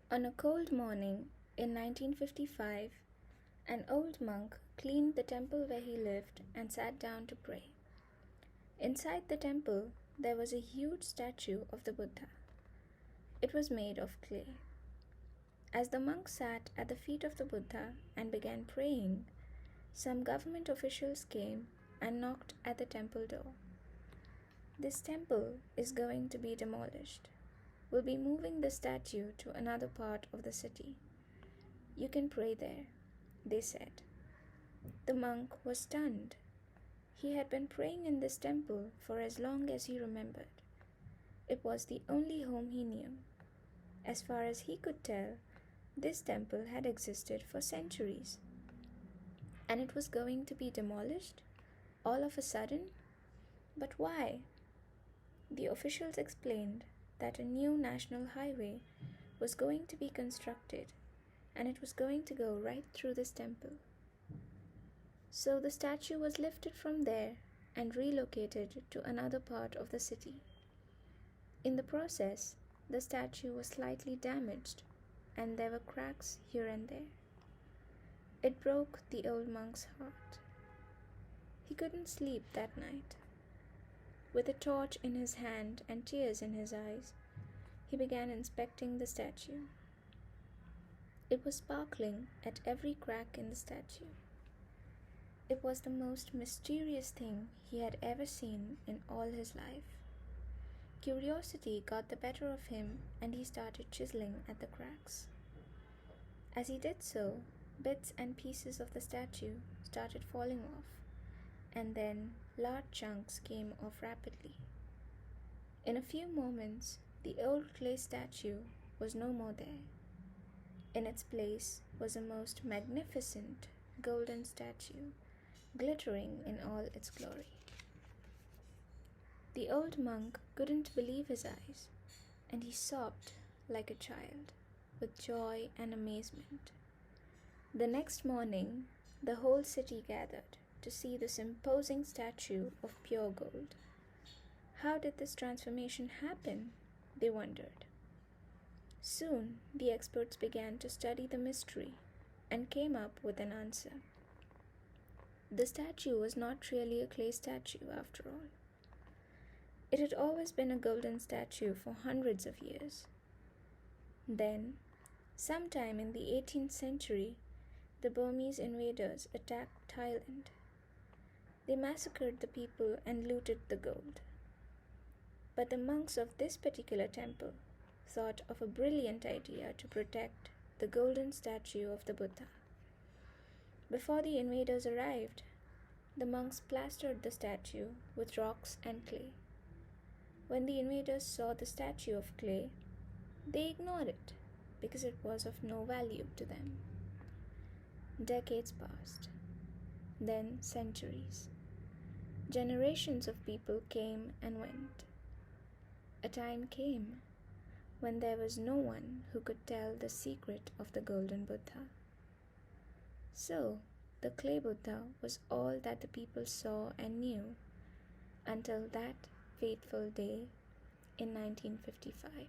On a cold morning in 1955, an old monk cleaned the temple where he lived and sat down to pray. Inside the temple, there was a huge statue of the Buddha. It was made of clay. As the monk sat at the feet of the Buddha and began praying, some government officials came and knocked at the temple door. "This temple is going to be demolished. We'll be moving the statue to another part of the city. You can pray there," they said. The monk was stunned. He had been praying in this temple for as long as he remembered. It was the only home he knew. As far as he could tell, this temple had existed for centuries. And it was going to be demolished all of a sudden? But why? The officials explained that a new national highway was going to be constructed, and it was going to go right through this temple. So the statue was lifted from there and relocated to another part of the city. In the process, the statue was slightly damaged, and there were cracks here and there. It broke the old monk's heart. He couldn't sleep that night. With a torch in his hand and tears in his eyes, he began inspecting the statue. It was sparkling at every crack in the statue. It was the most mysterious thing he had ever seen in all his life. Curiosity got the better of him, and he started chiseling at the cracks. As he did so, bits and pieces of the statue started falling off, and then large chunks came off rapidly. In a few moments, the old clay statue was no more there. In its place was a most magnificent golden statue, glittering in all its glory. The old monk couldn't believe his eyes, and he sobbed like a child, with joy and amazement. The next morning, the whole city gathered to see this imposing statue of pure gold. How did this transformation happen? They wondered. Soon, the experts began to study the mystery and came up with an answer. The statue was not really a clay statue after all. It had always been a golden statue for hundreds of years. Then, sometime in the 18th century, the Burmese invaders attacked Thailand. They massacred the people and looted the gold. But the monks of this particular temple thought of a brilliant idea to protect the golden statue of the Buddha. Before the invaders arrived, the monks plastered the statue with rocks and clay. When the invaders saw the statue of clay, they ignored it because it was of no value to them. Decades passed, then centuries. Generations of people came and went. A time came when there was no one who could tell the secret of the golden Buddha. So, the clay Buddha was all that the people saw and knew until that fateful day in 1955.